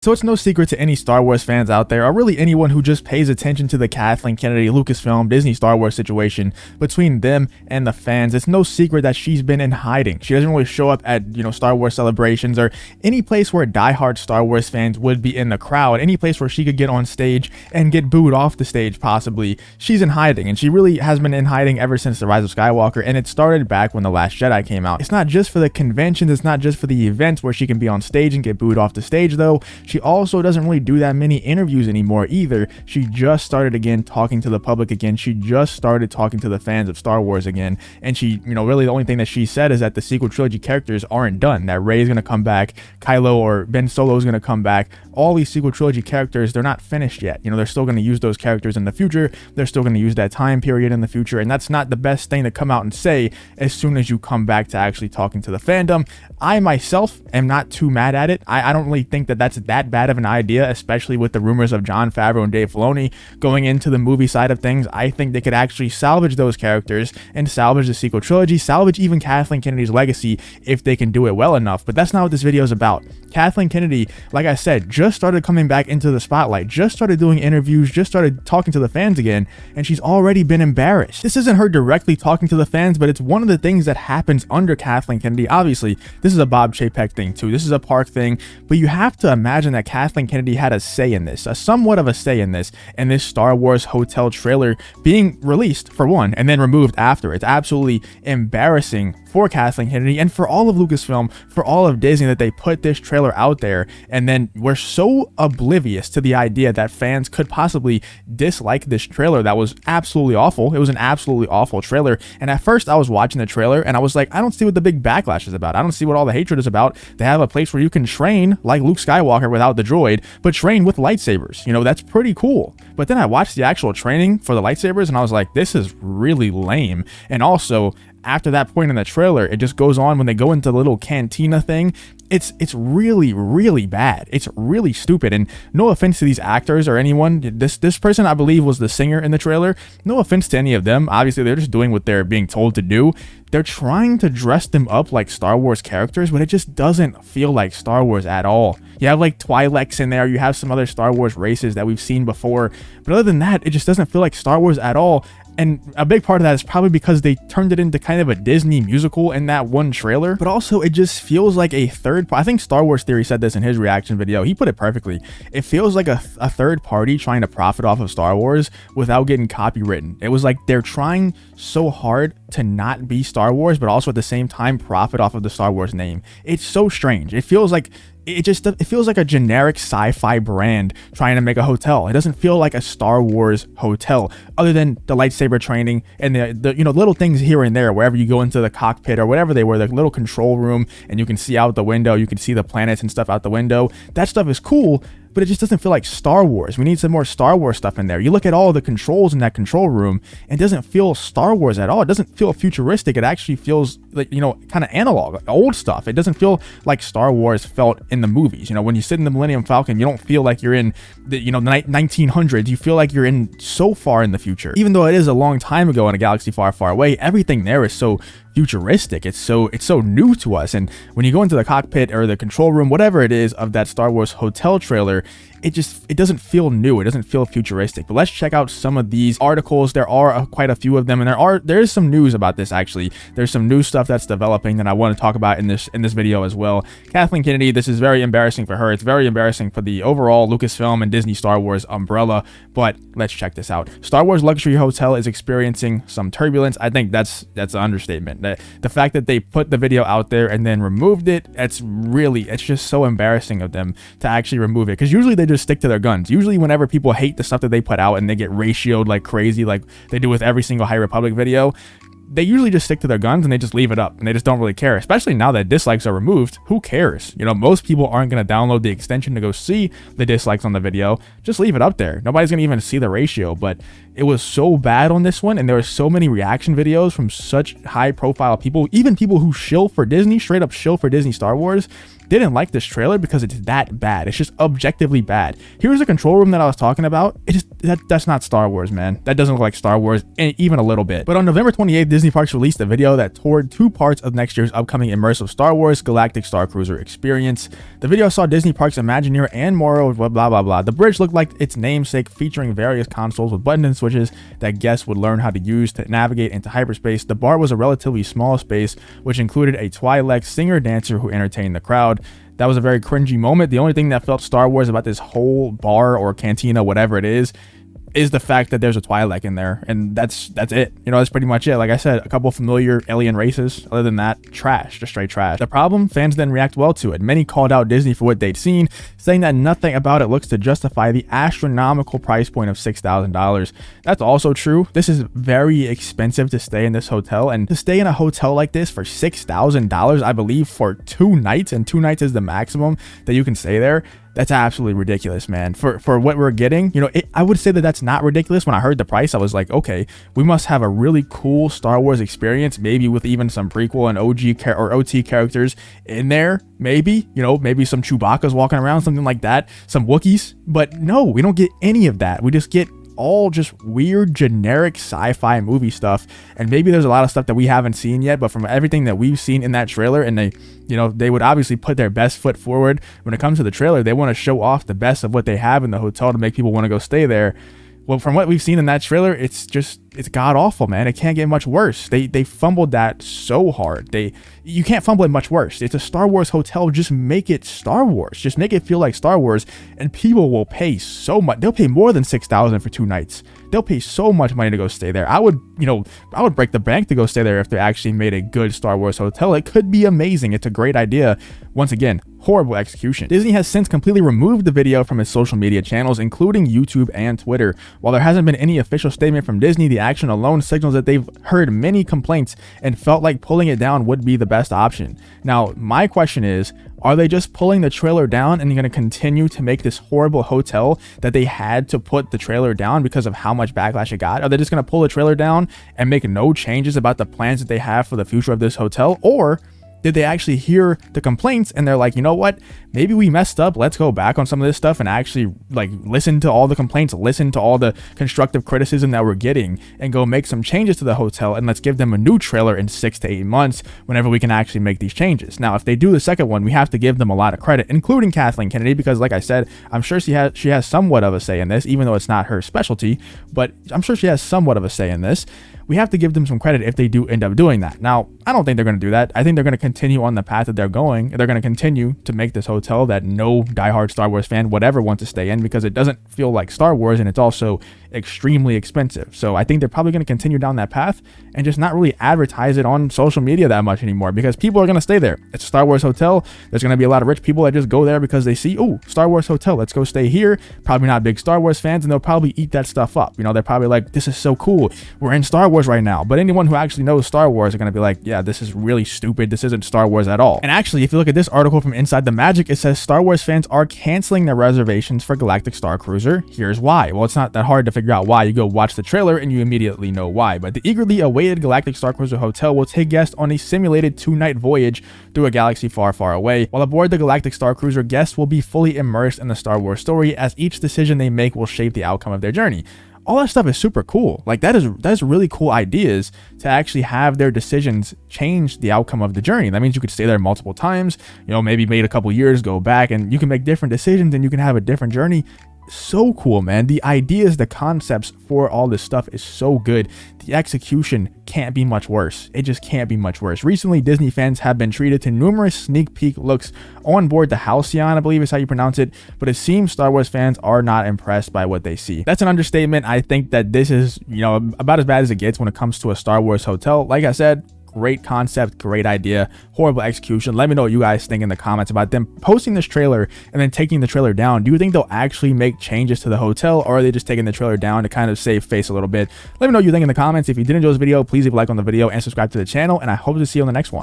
So it's no secret to any Star Wars fans out there, or really anyone who just pays attention to the Kathleen Kennedy, Lucasfilm, Disney Star Wars situation between them and the fans. It's no secret that she's been in hiding. She doesn't really show up at, Star Wars celebrations or any place where diehard Star Wars fans would be in the crowd, any place where she could get on stage and get booed off the stage possibly. She's in hiding, and she really has been in hiding ever since The Rise of Skywalker, and it started back when The Last Jedi came out. It's not just for the conventions, it's not just for the events where she can be on stage and get booed off the stage though. She also doesn't really do that many interviews anymore either. She just started again talking to the public again. She just started talking to the fans of Star Wars again. And she, really the only thing that she said is that the sequel trilogy characters aren't done. That Rey's going to come back, Kylo or Ben Solo is going to come back. All these sequel trilogy characters, they're not finished yet. They're still going to use those characters in the future. They're still going to use that time period in the future. And that's not the best thing to come out and say as soon as you come back to actually talking to the fandom. I myself am not too mad at it. I don't really think that that's that bad of an idea, especially with the rumors of Jon Favreau and Dave Filoni going into the movie side of things. I think they could actually salvage those characters and salvage the sequel trilogy, salvage even Kathleen Kennedy's legacy if they can do it well enough. But that's not what this video is about. Kathleen Kennedy, like I said, just started coming back into the spotlight, just started doing interviews, just started talking to the fans again, and she's already been embarrassed. This isn't her directly talking to the fans, but it's one of the things that happens under Kathleen Kennedy. Obviously, this is a Bob Chapek thing too. This is a Park thing, but you have to imagine that Kathleen Kennedy had a say in this, somewhat of a say in this Star Wars hotel trailer being released for one, and then removed after. It's absolutely embarrassing for Kathleen Kennedy and for all of Lucasfilm, for all of Disney, that they put this trailer out there and then we're so oblivious to the idea that fans could possibly dislike this trailer that was absolutely awful. It was an absolutely awful trailer, and at first I was watching the trailer and I was like, I don't see what the big backlash is about. I don't see what all the hatred is about. They have a place where you can train like Luke Skywalker without the droid, but train with lightsabers. That's pretty cool. But then I watched the actual training for the lightsabers and I was like, this is really lame. And also, after that point in the trailer, it just goes on when they go into the little cantina thing. It's really, really bad. It's really stupid. And no offense to these actors or anyone. This person, I believe, was the singer in the trailer. No offense to any of them. Obviously, they're just doing what they're being told to do. They're trying to dress them up like Star Wars characters, but it just doesn't feel like Star Wars at all. You have like Twi'leks in there. You have some other Star Wars races that we've seen before. But other than that, it just doesn't feel like Star Wars at all. And a big part of that is probably because they turned it into kind of a Disney musical in that one trailer. But also, it just feels like a I think Star Wars Theory said this in his reaction video. He put it perfectly. It feels like a third party trying to profit off of Star Wars without getting copywritten. It was like they're trying so hard to not be Star Wars, but also at the same time profit off of the Star Wars name. It's so strange. It feels like it feels like a generic sci-fi brand trying to make a hotel. It doesn't feel like a Star Wars hotel, other than the lightsaber training and the little things here and there wherever you go into the cockpit or whatever they were, the little control room, and you can see out the window, you can see the planets and stuff out the window. That stuff is cool, but it just doesn't feel like Star Wars. We need some more Star Wars stuff in there. You look at all the controls in that control room, and it doesn't feel Star Wars at all. It doesn't feel futuristic. It actually feels like, kind of analog, old stuff. It doesn't feel like Star Wars felt in the movies. When you sit in the Millennium Falcon, you don't feel like you're in the, 1900s. You feel like you're in so far in the future. Even though it is a long time ago in a galaxy far, far away, everything there is so futuristic. It's so new to us. And when you go into the cockpit or the control room, whatever it is of that Star Wars hotel trailer, it doesn't feel new. It doesn't feel futuristic. But let's check out some of these articles. There are quite a few of them, and there is some news about this. Actually, there's some new stuff that's developing that I want to talk about in this video as well. Kathleen Kennedy, this is very embarrassing for her. It's very embarrassing for the overall Lucasfilm and Disney Star Wars umbrella. But let's check this out. Star Wars luxury hotel is experiencing some turbulence. I think that's an understatement. The fact that they put the video out there and then removed it, it's just so embarrassing of them to actually remove it, because usually they just stick to their guns. Usually whenever people hate the stuff that they put out and they get ratioed like crazy, like they do with every single High Republic video, they usually just stick to their guns and they just leave it up and they just don't really care. Especially now that dislikes are removed, who cares? Most people aren't going to download the extension to go see the dislikes on the video. Just leave it up there. Nobody's going to even see the ratio. But it was so bad on this one, and there were so many reaction videos from such high profile people, even people who shill for Disney, straight up shill for Disney Star Wars, didn't like this trailer because it's that bad. It's just objectively bad. Here's the control room that I was talking about. That's not Star Wars, man. That doesn't look like Star Wars even a little bit. But on November 28th, Disney Parks released a video that toured 2 parts of next year's upcoming immersive Star Wars Galactic Star Cruiser experience. The video saw Disney Parks Imagineer and Moro blah blah blah. The bridge looked like its namesake, featuring various consoles with buttons and switches that guests would learn how to use to navigate into hyperspace. The bar was a relatively small space, which included a Twi'lek singer-dancer who entertained the crowd. That was a very cringy moment. The only thing that felt Star Wars about this whole bar or cantina, whatever it is the fact that there's a Twi'lek in there, and that's it. You know, that's pretty much it. Like I said, a couple familiar alien races. Other than that, trash, just straight trash. The problem, fans didn't react well to it. Many called out Disney for what they'd seen, saying that nothing about it looks to justify the astronomical price point of $6,000. That's also true. This is very expensive to stay in this hotel, and to stay in a hotel like this for $6,000, I believe, for 2 nights, and 2 nights is the maximum that you can stay there. That's absolutely ridiculous, man. For what we're getting, you know, I would say that that's not ridiculous. When I heard the price, I was like, okay, we must have a really cool Star Wars experience, maybe with even some prequel and OT characters in there. Maybe, you know, maybe some Chewbacca's walking around, something like that, some Wookiees. But no, we don't get any of that. We just get all just weird generic sci-fi movie stuff, and maybe there's a lot of stuff that we haven't seen yet, but from everything that we've seen in that trailer, and they would obviously put their best foot forward when it comes to the trailer. They want to show off the best of what they have in the hotel to make people want to go stay there. Well, from what we've seen in that trailer, it's god awful, man. It can't get much worse. They fumbled that so hard. You can't fumble it much worse. It's a Star Wars hotel. Just make it Star Wars. Just make it feel like Star Wars, and people will pay so much. They'll pay more than $6,000 for 2 nights. They'll pay so much money to go stay there. I would break the bank to go stay there if they actually made a good Star Wars hotel. It could be amazing. It's a great idea. Once again, horrible execution. Disney has since completely removed the video from its social media channels, including YouTube and Twitter. While there hasn't been any official statement from Disney, the action alone signals that they've heard many complaints and felt like pulling it down would be the best option. Now, my question is, are they just pulling the trailer down and going to continue to make this horrible hotel that they had to put the trailer down because of how much backlash it got? Are they just going to pull the trailer down and make no changes about the plans that they have for the future of this hotel? Or did they actually hear the complaints and they're like, you know what, maybe we messed up, let's go back on some of this stuff and actually listen to all the complaints, listen to all the constructive criticism that we're getting, and go make some changes to the hotel, and let's give them a new trailer in 6 to 8 months whenever we can actually make these changes. Now, if they do the second one, we have to give them a lot of credit, including Kathleen Kennedy, because like I said, I'm sure she has somewhat of a say in this, even though it's not her specialty, but I'm sure she has somewhat of a say in this. We have to give them some credit if they do end up doing that. Now, I don't think they're going to do that. I think they're going to continue on the path that they're going. They're going to continue to make this hotel that no diehard Star Wars fan would ever want to stay in, because it doesn't feel like Star Wars, and it's also extremely expensive. So I think they're probably going to continue down that path and just not really advertise it on social media that much anymore, because people are going to stay there. It's a Star Wars hotel. There's going to be a lot of rich people that just go there because they see, oh, Star Wars hotel, let's go stay here. Probably not big Star Wars fans, and they'll probably eat that stuff up. You know, they're probably like, this is so cool, we're in Star Wars right now. But anyone who actually knows Star Wars are going to be like, yeah, this is really stupid. This isn't Star Wars at all. And actually, if you look at this article from Inside the Magic, it says Star Wars fans are canceling their reservations for Galactic Star Cruiser. Here's why. Well, it's not that hard to figure out why. You go watch the trailer and you immediately know why. But the eagerly awaited Galactic Star Cruiser hotel will take guests on a simulated 2-night voyage through a galaxy far, far away. While aboard the Galactic Star Cruiser, guests will be fully immersed in the Star Wars story, as each decision they make will shape the outcome of their journey. All that stuff is super cool. Like, that is really cool ideas to actually have their decisions change the outcome of the journey. That means you could stay there multiple times, you know, maybe wait a couple years, go back, and you can make different decisions and you can have a different journey. So cool, man. The ideas, the concepts for all this stuff is so good. The execution can't be much worse. It just can't be much worse. Recently, Disney fans have been treated to numerous sneak peek looks on board the Halcyon, I believe is how you pronounce it, but it seems Star Wars fans are not impressed by what they see. That's an understatement. I think that this is, you know, about as bad as it gets when it comes to a Star Wars hotel. Like I said, great concept, great idea, horrible execution. Let me know what you guys think in the comments about them posting this trailer and then taking the trailer down. Do you think they'll actually make changes to the hotel, or are they just taking the trailer down to kind of save face a little bit? Let me know what you think in the comments. If you did enjoy this video, please leave a like on the video and subscribe to the channel, and I hope to see you on the next one.